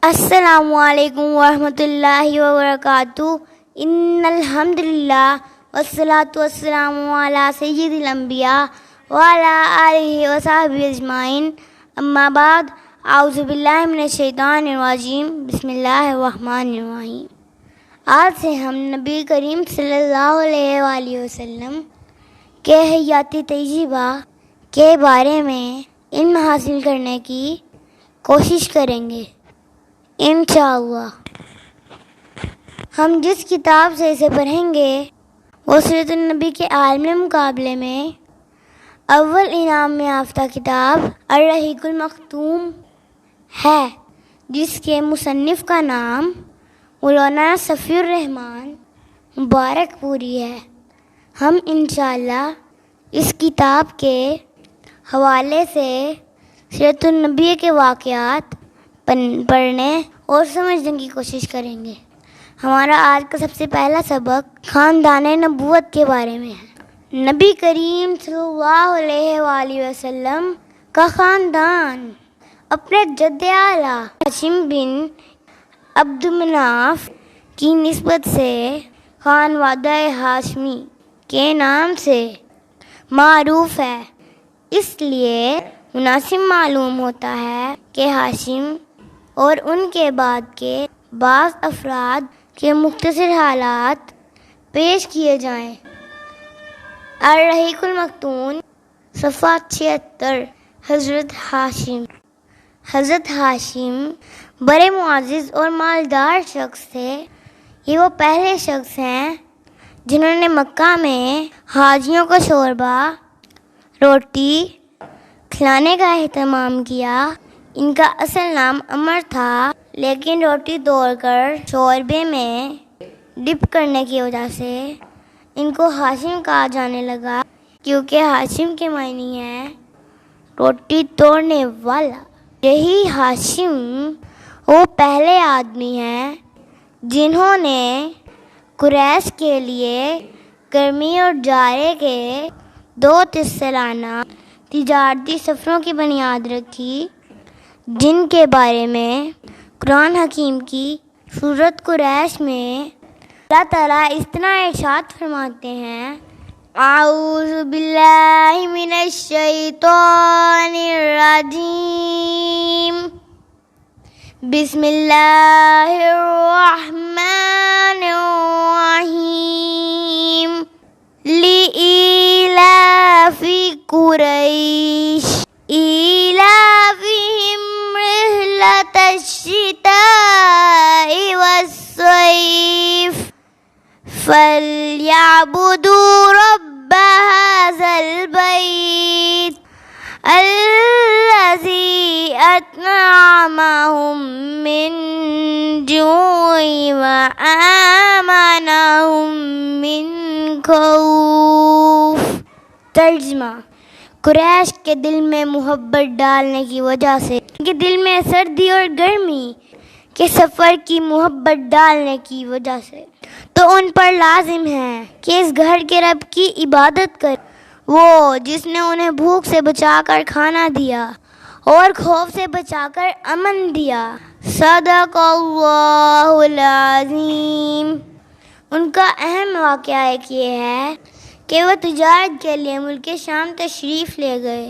السلام علیکم ورحمۃ اللہ وبرکاتہ۔ ان الحمد للہ والصلاۃ والسلام علی سید الانبیاء وعلی آلہ وصحبہ اجمعین، اما بعد، اعوذ باللہ من الشیطان الرجیم، بسم اللہ الرحمن الرحیم۔ آج سے ہم نبی کریم صلی اللہ علیہ وآلہ وسلم کے حیاتی تجربہ کے بارے میں علم حاصل کرنے کی کوشش کریں گے انشاءاللہ۔ ہم جس کتاب سے اسے پڑھیں گے وہ سیرت النبی کے عالمی مقابلے میں اول انعام میں یافتہ کتاب الرحیق المختوم ہے، جس کے مصنف کا نام مولانا صفی الرحمن مبارک پوری ہے۔ ہم انشاءاللہ اس کتاب کے حوالے سے سیرت النبی کے واقعات پڑھنے اور سمجھنے کی کوشش کریں گے۔ ہمارا آج کا سب سے پہلا سبق خاندان نبوت کے بارے میں ہے۔ نبی کریم صلی اللہ علیہ وآلہ وسلم کا خاندان اپنے جد اعلیٰ ہاشم بن عبد مناف کی نسبت سے خانوادہ ہاشمی کے نام سے معروف ہے، اس لیے مناسب معلوم ہوتا ہے کہ ہاشم اور ان کے بعد کے بعض افراد کے مختصر حالات پیش کیے جائیں۔ الرحیق المختوم، صفحہ 76۔ حضرت ہاشم بڑے معزز اور مالدار شخص تھے۔ یہ وہ پہلے شخص ہیں جنہوں نے مکہ میں حاجیوں کو شوربہ روٹی کھلانے کا اہتمام کیا۔ ان کا اصل نام عمر تھا، لیکن روٹی توڑ کر شوربے میں ڈپ کرنے کی وجہ سے ان کو ہاشم کہا جانے لگا، کیونکہ ہاشم کے معنی ہے روٹی توڑنے والا۔ یہی ہاشم وہ پہلے آدمی ہیں جنہوں نے قریش کے لیے گرمی اور جاڑے کے 2 سالانہ تجارتی سفروں کی بنیاد رکھی، جن کے بارے میں قرآن حکیم کی سورۃ قریش میں اللہ تعالیٰ اس طرح ارشاد فرماتے ہیں: اعوذ باللہ من الشیطان الرجیم، بسم اللہ الرحمن الرحیم، لإیلاف قریش ایلافہم رحلۃ الشتاء والصیف فلیعبدوا رب ھذا البیت الذی اطعمہم من جوع وآمنہم من خوف۔ ترجمہ: قریش کے دل میں محبت ڈالنے کی وجہ سے، ان کے دل میں سردی اور گرمی کے سفر کی محبت ڈالنے کی وجہ سے، تو ان پر لازم ہے کہ اس گھر کے رب کی عبادت کریں، وہ جس نے انہیں بھوک سے بچا کر کھانا دیا اور خوف سے بچا کر امن دیا۔ صدق اللہ العظیم۔ ان کا اہم واقعہ ایک یہ ہے کہ وہ تجارت کے لیے ملک شام تشریف لے گئے۔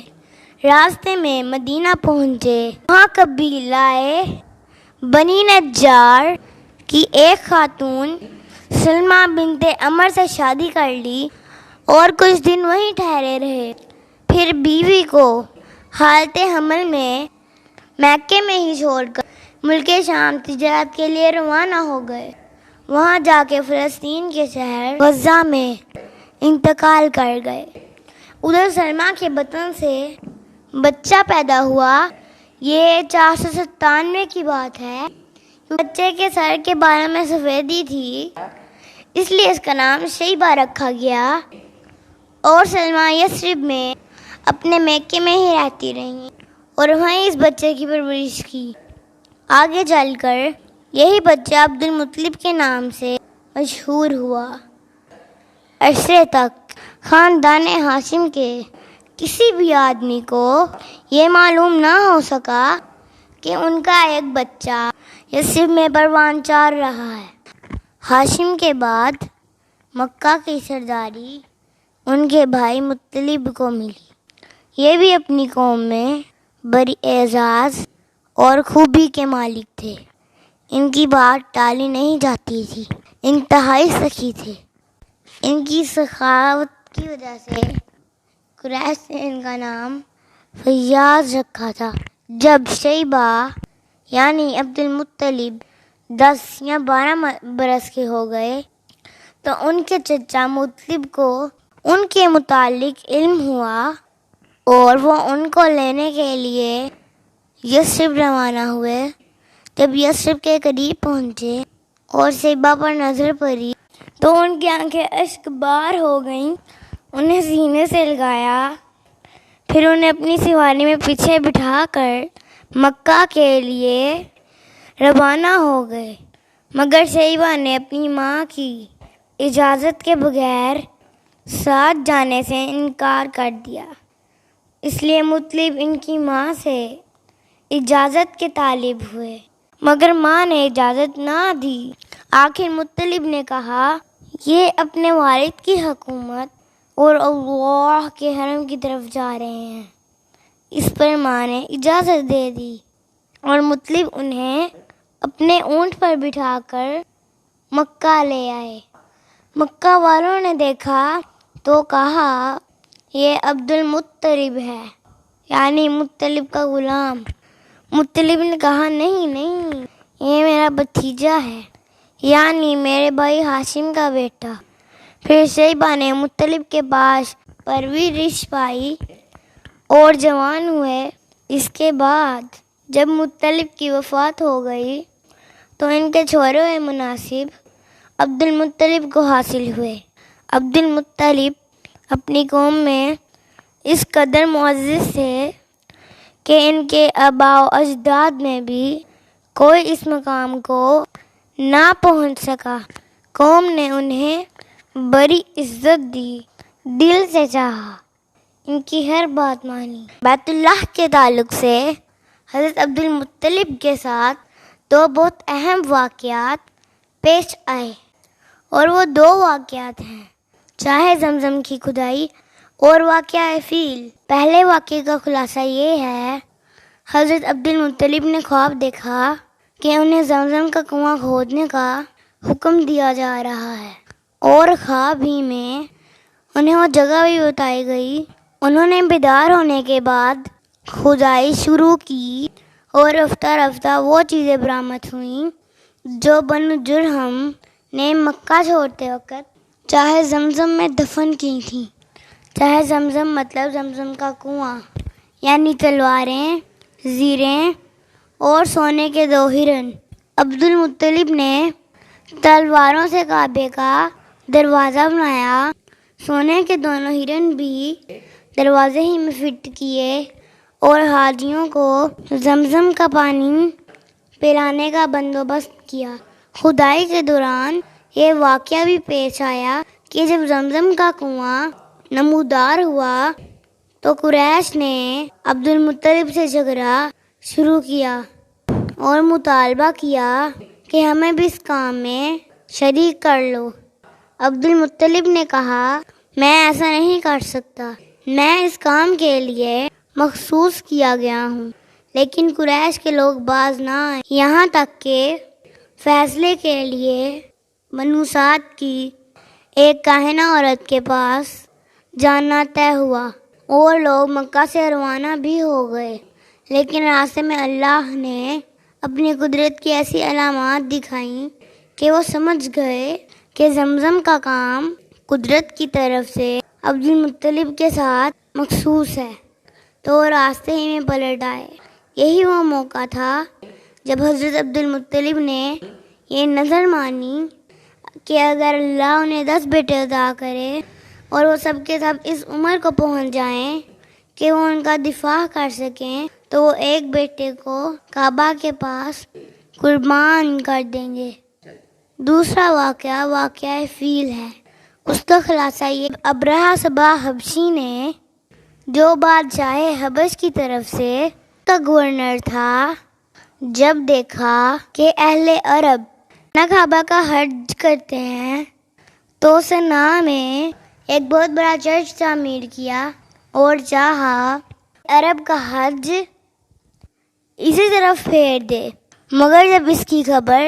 راستے میں مدینہ پہنچے، وہاں قبیلہ بنی نجار کی ایک خاتون سلمہ بنت عمر سے شادی کر لی اور کچھ دن وہیں ٹھہرے رہے، پھر بیوی کو حالت حمل میں مکے میں ہی چھوڑ کر ملک شام تجارت کے لیے روانہ ہو گئے۔ وہاں جا کے فلسطین کے شہر غزہ میں انتقال کر گئے۔ ادھر سلمہ کے بطن سے بچہ پیدا ہوا۔ یہ 497 کی بات ہے۔ بچے کے سر کے بالوں میں سفیدی تھی، اس لیے اس کا نام شیبہ رکھا گیا، اور سلمہ یثرب میں اپنے میکے میں ہی رہتی رہیں اور وہیں اس بچے کی پرورش کی۔ آگے چل کر یہی بچہ عبد المطلب کے نام سے مشہور ہوا۔ عرصے تک خاندان ہاشم کے کسی بھی آدمی کو یہ معلوم نہ ہو سکا کہ ان کا ایک بچہ یثرب میں پروان چار رہا ہے۔ ہاشم کے بعد مکہ کی سرداری ان کے بھائی مطلب کو ملی۔ یہ بھی اپنی قوم میں بڑی اعزاز اور خوبی کے مالک تھے۔ ان کی بات ٹالی نہیں جاتی تھی، انتہائی سخی تھے۔ ان کی سخاوت کی وجہ سے قریش نے ان کا نام فیاض رکھا تھا۔ جب شیبہ یعنی عبد المطلب 10 یا 12 برس کے ہو گئے تو ان کے چچا مطلب کو ان کے متعلق علم ہوا اور وہ ان کو لینے کے لیے یثرب روانہ ہوئے۔ جب یثرب کے قریب پہنچے اور شیبہ پر نظر پڑی تو ان کی آنکھیں اشک بار ہو گئیں۔ انہیں سینے سے لگایا، پھر انہیں اپنی سواری میں پیچھے بٹھا کر مکہ کے لیے روانہ ہو گئے، مگر شیبہ نے اپنی ماں کی اجازت کے بغیر ساتھ جانے سے انکار کر دیا۔ اس لیے مطلب ان کی ماں سے اجازت کے طالب ہوئے، مگر ماں نے اجازت نہ دی۔ آخر مطلب نے کہا یہ اپنے والد کی حکومت اور اللہ کے حرم کی طرف جا رہے ہیں۔ اس پر ماں نے اجازت دے دی اور مطلب انہیں اپنے اونٹ پر بٹھا کر مکہ لے آئے۔ مکہ والوں نے دیکھا تو کہا یہ عبد المطلب ہے، یعنی مطلب کا غلام۔ مطلب نے کہا نہیں، یہ میرا بھتیجا ہے، یعنی میرے بھائی ہاشم کا بیٹا۔ پھر شیبہ نے مطلب کے پاس پرورش پائی اور جوان ہوئے۔ اس کے بعد جب مطلب کی وفات ہو گئی تو ان کے چھوڑے ہوئے مناصب عبد المطلب کو حاصل ہوئے۔ عبد المطلب اپنی قوم میں اس قدر معزز تھے کہ ان کے آباء و اجداد میں بھی کوئی اس مقام کو نہ پہنچ سکا۔ قوم نے انہیں بڑی عزت دی، دل سے چاہا، ان کی ہر بات مانی۔ بیت اللہ کے تعلق سے حضرت عبد المطلب کے ساتھ 2 بہت اہم واقعات پیش آئے، اور وہ 2 واقعات ہیں، چاہے زمزم کی کھدائی اور واقعہ فیل۔ پہلے واقعے کا خلاصہ یہ ہے، حضرت عبد المطلب نے خواب دیکھا کہ انہیں زمزم کا کنواں کھودنے کا حکم دیا جا رہا ہے، اور خواب ہی میں انہیں وہ جگہ بھی بتائی گئی۔ انہوں نے بیدار ہونے کے بعد کھدائی شروع کی اور رفتہ رفتہ وہ چیزیں برآمد ہوئیں جو بنو جرہم نے مکہ چھوڑتے وقت چاہے زمزم میں دفن کی تھیں۔ چاہے زمزم مطلب زمزم کا کنواں، یعنی تلواریں، زیریں اور سونے کے 2 ہرن۔ عبد المطلب نے تلواروں سے کعبے کا دروازہ بنایا، سونے کے دونوں ہرن بھی دروازے ہی میں فٹ کیے، اور حاجیوں کو زمزم کا پانی پلانے کا بندوبست کیا۔ کھدائی کے دوران یہ واقعہ بھی پیش آیا کہ جب زمزم کا کنواں نمودار ہوا تو قریش نے عبد المطلب سے جھگڑا شروع کیا اور مطالبہ کیا کہ ہمیں بھی اس کام میں شریک کر لو۔ عبد المطلب نے کہا میں ایسا نہیں کر سکتا، میں اس کام کے لیے مخصوص کیا گیا ہوں۔ لیکن قریش کے لوگ باز نہ آئے، یہاں تک کہ فیصلے کے لیے بنو سعد کی ایک کاہنہ عورت کے پاس جانا طے ہوا، اور لوگ مکہ سے روانہ بھی ہو گئے۔ لیکن راستے میں اللہ نے اپنی قدرت کی ایسی علامات دکھائیں کہ وہ سمجھ گئے کہ زمزم کا کام قدرت کی طرف سے عبد المطلب کے ساتھ مخصوص ہے، تو وہ راستے ہی میں پلٹ آئے۔ یہی وہ موقع تھا جب حضرت عبد المطلب نے یہ نظر مانی کہ اگر اللہ انہیں 10 بیٹے عطا کرے اور وہ سب کے سب اس عمر کو پہنچ جائیں کہ وہ ان کا دفاع کر سکیں، تو وہ ایک بیٹے کو کعبہ کے پاس قربان کر دیں گے۔ دوسرا واقعہ فیل ہے۔ اس کا خلاصہ یہ، ابرہہ صبا حبشی نے، جو بادشاہ حبش کی طرف سے کا گورنر تھا، جب دیکھا کہ اہل عرب نہ کعبہ کا حج کرتے ہیں تو صنع میں ایک بہت بڑا چرچ تعمیر کیا اور چاہا عرب کا حج اسی طرف پھیر دے، مگر جب اس کی خبر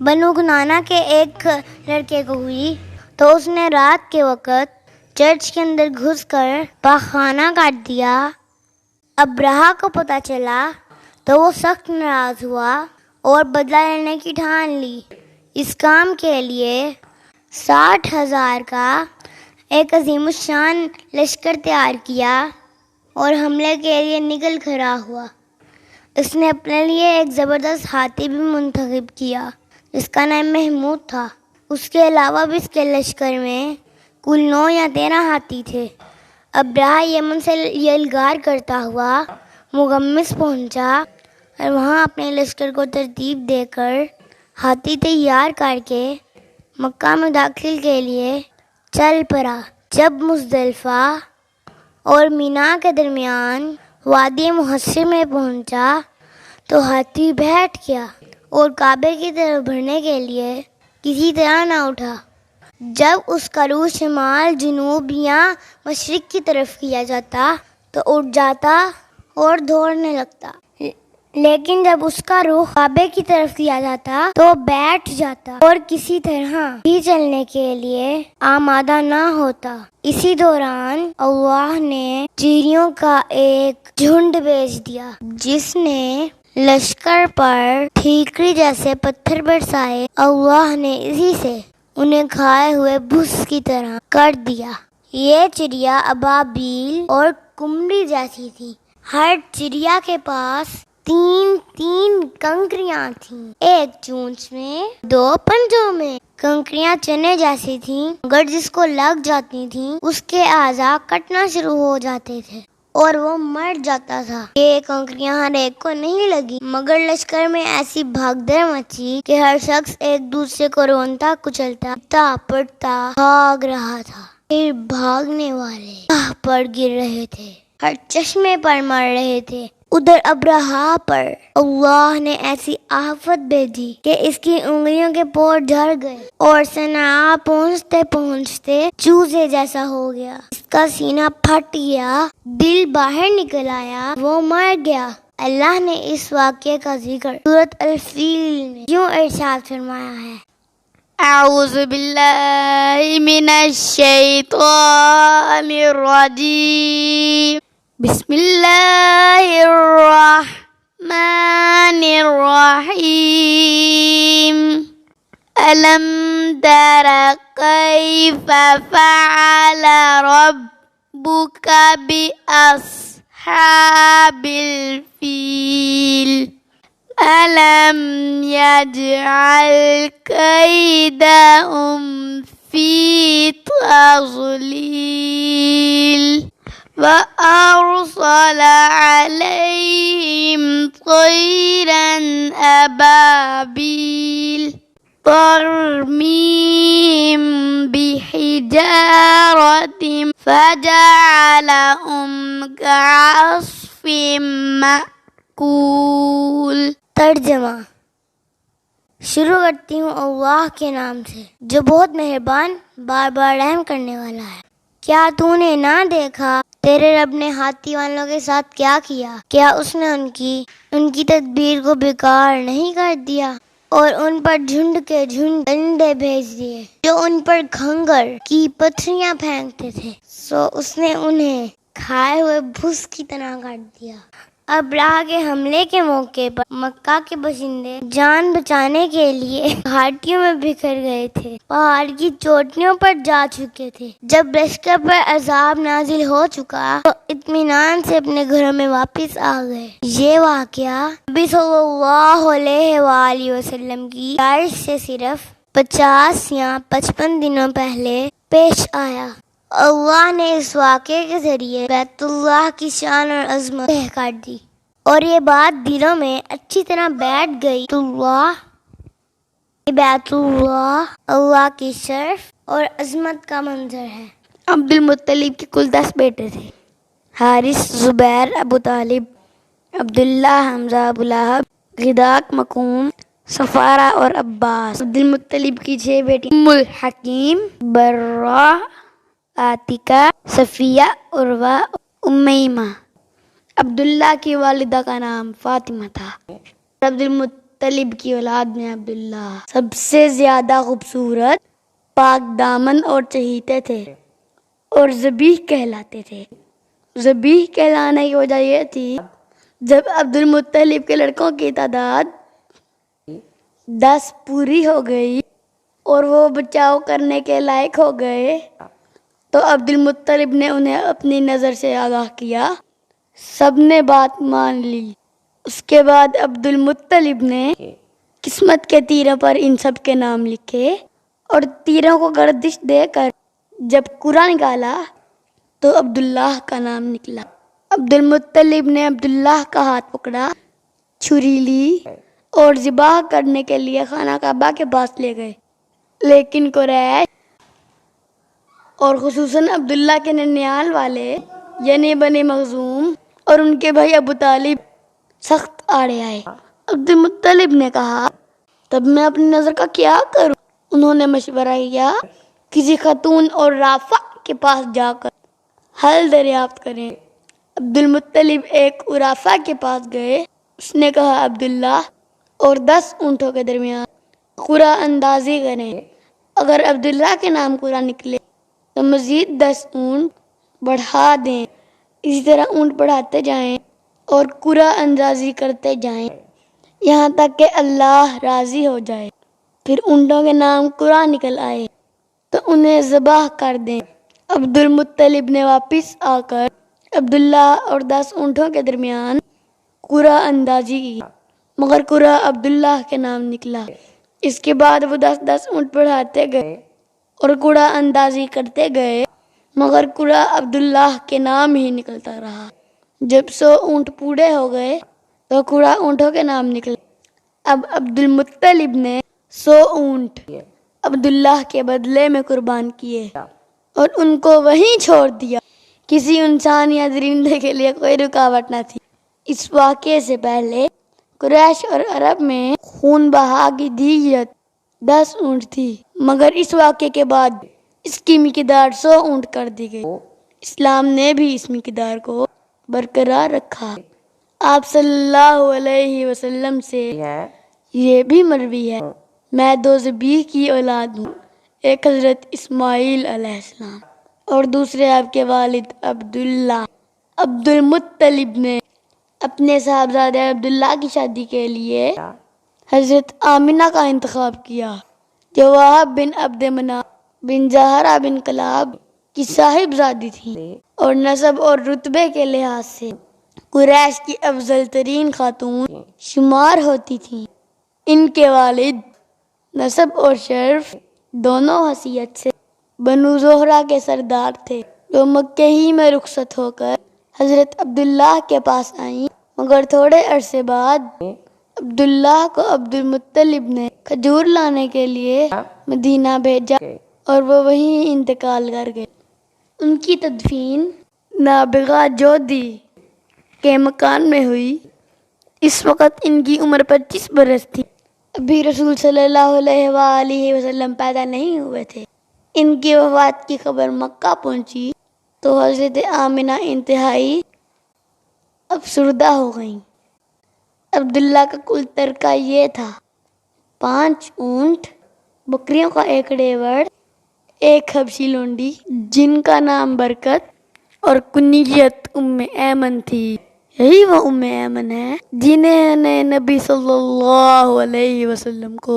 بنو کنانہ کے ایک لڑکے کو ہوئی تو اس نے رات کے وقت چرچ کے اندر گھس کر پاخانہ کاٹ دیا۔ ابرہہ کو پتہ چلا تو وہ سخت ناراض ہوا اور بدلہ لینے کی ٹھان لی۔ اس کام کے لیے 60,000 کا ایک عظیم الشان لشکر تیار کیا اور حملے کے لیے نکل کھڑا ہوا۔ اس نے اپنے لیے ایک زبردست ہاتھی بھی منتخب کیا جس کا نام محمود تھا۔ اس کے علاوہ بھی اس کے لشکر میں کل 9 یا 13 ہاتھی تھے۔ ابرہہ یمن سے یلغار کرتا ہوا مغمس پہنچا اور وہاں اپنے لشکر کو ترتیب دے کر ہاتھی تیار کر کے مکہ میں داخل کے لیے چل پڑا۔ جب مزدلفہ اور مینا کے درمیان وادی محصر میں پہنچا تو ہاتھی بیٹھ گیا اور کعبے کی طرف بڑھنے کے لیے کسی طرح نہ اٹھا۔ جب اس کا رخ شمال، جنوب یا مشرق کی طرف کیا جاتا تو اٹھ جاتا اور دوڑنے لگتا، لیکن جب اس کا رخ کعبے کی طرف کیا جاتا تو بیٹھ جاتا اور کسی طرح بھی چلنے کے لیے آمادہ نہ ہوتا۔ اسی دوران اللہ نے چڑیوں کا ایک جھنڈ بھیج دیا جس نے لشکر پر ٹھیکری جیسے پتھر برسائے۔ اللہ نے اسی سے انہیں کھائے ہوئے بھس کی طرح کر دیا۔ یہ چڑیا ابابیل اور کمڑی جیسی تھی۔ ہر چڑیا کے پاس 3 کنکریاں تھیں، ایک چونچ میں، 2 پنجوں میں۔ کنکریاں چنے جیسی تھیں، مگر جس کو لگ جاتی تھیں اس کے اعضاء کٹنا شروع ہو جاتے تھے اور وہ مر جاتا تھا۔ یہ کنکریاں ہر ایک کو نہیں لگی، مگر لشکر میں ایسی بھگدڑ مچی کہ ہر شخص ایک دوسرے کو رونتا کچلتا پڑتا بھاگ رہا تھا۔ پھر بھاگنے والے راہ پر گر رہے تھے، ہر چشمے پر مر رہے تھے۔ ادھر ابرہہ پر اللہ نے ایسی آفت بھیجی کہ اس کی انگلیوں کے پور جھڑ گئے اور صنعاء پہنچتے پہنچتے چوزے جیسا ہو گیا۔ اس کا سینہ پھٹ گیا، دل باہر نکل آیا، وہ مر گیا۔ اللہ نے اس واقعے کا ذکر سورۃ الفیل میں یوں ارشاد فرمایا ہے: اعوذ باللہ من الشیطان الرجیم، بسم اللہ الرحمن الرحیم، الم تر کیف فعل ربک بأصحاب الفیل، أَلَمْ يَجْعَلْ كَيْدَهُمْ فِي تَضْلِيلٍ وَأَرْسَلَ عَلَيْهِمْ طَيْرًا أَبَابِيلَ تَرْمِيهِمْ بِحِجَارَةٍ فَجَعَلَهُمْ كَعَصْفٍ مَّأْكُولٍ۔ ترجمہ: شروع کرتی ہوں اللہ کے نام سے جو بہت مہربان، بار بار رحم کرنے والا ہے۔ کیا تو نے نہ دیکھا تیرے رب نے ہاتھی والوں کے ساتھ کیا کیا؟ کیا اس نے ان کی تدبیر کو بیکار نہیں کر دیا اور ان پر جھنڈ کے جھنڈ ڈنڈے بھیج دیے جو ان پر کھنگر کی پتھریاں پھینکتے تھے، سو اس نے انہیں کھائے ہوئے بھس کی طرح کاٹ دیا۔ ابرہہ کے حملے کے موقع پر مکہ کے باشندے جان بچانے کے لیے گھاٹیوں میں بکھر گئے تھے، پہاڑ کی چوٹیوں پر جا چکے تھے۔ جب لشکر پر عذاب نازل ہو چکا تو اطمینان سے اپنے گھروں میں واپس آ گئے۔ یہ واقعہ نبی صلی اللہ علیہ وآلہ وسلم کی پیدائش سے صرف 50 یا 55 دنوں پہلے پیش آیا۔ اللہ نے اس واقعے کے ذریعے بیت اللہ کی شان اور عظمت طے کر دی اور یہ بات دلوں میں اچھی طرح بیٹھ گئی۔ بیت اللہ اللہ کی شرف اور عظمت کا منظر ہے۔ عبد المطلب کے کل 10 بیٹے تھے: حارث، زبیر، ابو طالب، عبداللہ، حمزہ، ابو لہب، غداق مقوم، سفارہ اور عباس۔ عبد المطلب کی 6 بیٹی ام الحکیم، برہ، عاتکہ، صفیہ، عروہ، امیمہ۔ عبداللہ کی والدہ کا نام فاطمہ تھا۔ عبد المطلب کی اولاد میں عبداللہ سب سے زیادہ خوبصورت، پاک دامن اور چہیتے تھے اور ذبیح کہلاتے تھے۔ ذبیح کہلانے کی وجہ یہ تھی، جب عبد المطلب کے لڑکوں کی تعداد 10 پوری ہو گئی اور وہ بچاؤ کرنے کے لائق ہو گئے تو عبد المطلب نے انہیں اپنی نظر سے آگاہ کیا۔ سب نے بات مان لی۔ اس کے بعد عبد المطلب نے قسمت کے تیروں پر ان سب کے نام لکھے اور تیروں کو گردش دے کر جب قرآن نکالا تو عبداللہ کا نام نکلا۔ عبد المطلب نے عبداللہ کا ہاتھ پکڑا، چھری لی اور ذبح کرنے کے لیے خانہ کعبہ کے پاس لے گئے، لیکن قریش اور خصوصاً عبداللہ کے ننیال والے یعنی بنی مخزوم اور ان کے بھائی ابو طالب سخت آڑے آئے۔ عبد المطلب نے کہا، تب میں اپنی نظر کا کیا کروں؟ انہوں نے مشورہ کیا، کسی خاتون اور رافع کے پاس جا کر حل دریافت کریں۔ عبد المطلب ایک عرافہ کے پاس گئے۔ اس نے کہا، عبداللہ اور 10 اونٹوں کے درمیان قرعہ اندازی کریں، اگر عبداللہ کے نام قرعہ نکلے تو مزید 10 اونٹ بڑھا دیں۔ اسی طرح اونٹ بڑھاتے جائیں اور قرعہ اندازی کرتے جائیں یہاں تک کہ اللہ راضی ہو جائے۔ پھر اونٹوں کے نام قرعہ نکل آئے تو انہیں ذبح کر دیں۔ عبد المطلب نے واپس آ کر عبداللہ اور 10 اونٹوں کے درمیان قرعہ اندازی کی، مگر قرعہ عبداللہ کے نام نکلا۔ اس کے بعد وہ 10 اونٹ بڑھاتے گئے اور قرعہ اندازی کرتے گئے، مگر قرعہ عبداللہ کے نام ہی نکلتا رہا۔ جب 100 اونٹ پورے ہو گئے تو قرعہ اونٹوں کے نام نکلے۔ اب عبد المطلب نے 100 اونٹ عبداللہ کے بدلے میں قربان کیے اور ان کو وہیں چھوڑ دیا۔ کسی انسان یا درندے کے لیے کوئی رکاوٹ نہ تھی۔ اس واقعے سے پہلے قریش اور عرب میں خون بہا کی دیت 10 اونٹ تھی، مگر اس واقعے کے بعد اس کی مقدار 100 اونٹ کر دی گئی۔ اسلام نے بھی اس مقدار کو برقرار رکھا۔ آپ صلی اللہ علیہ وسلم سے یہ بھی مروی ہے، میں 2 ذبیح کی اولاد ہوں، ایک حضرت اسماعیل علیہ السلام اور دوسرے آپ کے والد عبداللہ۔ عبد المطلب نے اپنے صاحبزادے عبداللہ کی شادی کے لیے حضرت آمنہ کا انتخاب کیا، جو وہب بن عبد مناف بن زہرہ بن کلاب کی صاحبزادی تھی اور نسب اور رتبے کے لحاظ سے قریش کی افضل ترین خاتون شمار ہوتی تھیں۔ ان کے والد نسب اور شرف دونوں حیثیت سے بنو زہرہ کے سردار تھے، جو مکہ ہی میں رخصت ہو کر حضرت عبداللہ کے پاس آئیں، مگر تھوڑے عرصے بعد عبداللہ کو عبد المطلب نے کھجور لانے کے لیے مدینہ بھیجا اور وہ وہیں انتقال کر گئے۔ ان کی تدفین نابغہ جودی کے مکان میں ہوئی۔ اس وقت ان کی عمر 25 برس تھی۔ ابھی رسول صلی اللہ علیہ وآلہ وسلم پیدا نہیں ہوئے تھے۔ ان کی وفات کی خبر مکہ پہنچی تو حضرت آمنہ انتہائی افسردہ ہو گئیں۔ عبداللہ کا کل ترکہ یہ تھا: 5 اونٹ، بکریوں کا 1 ڈیوڑ، 1 حبشی لونڈی جن کا نام برکت اور کنیت ایمن تھی۔ یہی وہ ایمن ہے جنہیں نے نبی صلی اللہ علیہ وسلم کو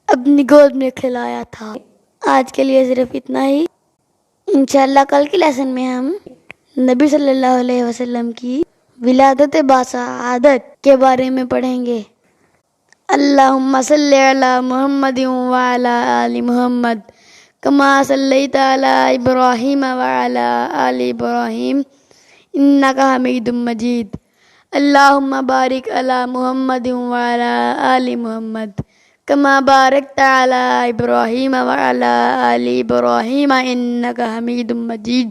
اپنی گود میں کھلایا تھا۔ آج کے لیے صرف اتنا ہی۔ انشاءاللہ کل کے لیسن میں ہم نبی صلی اللہ علیہ وسلم کی ولادت باسعادت کے بارے میں پڑھیں گے۔ اللہم صلی علی محمد وعلی آل محمد کما صلیت علی ابراہیم وعلی آل ابراہیم انکا حمید مجید۔ اللہم بارک علی محمد وعلی آل محمد کما بارکت علی ابراہیم وعلی آل ابراہیم انکا حمید مجید۔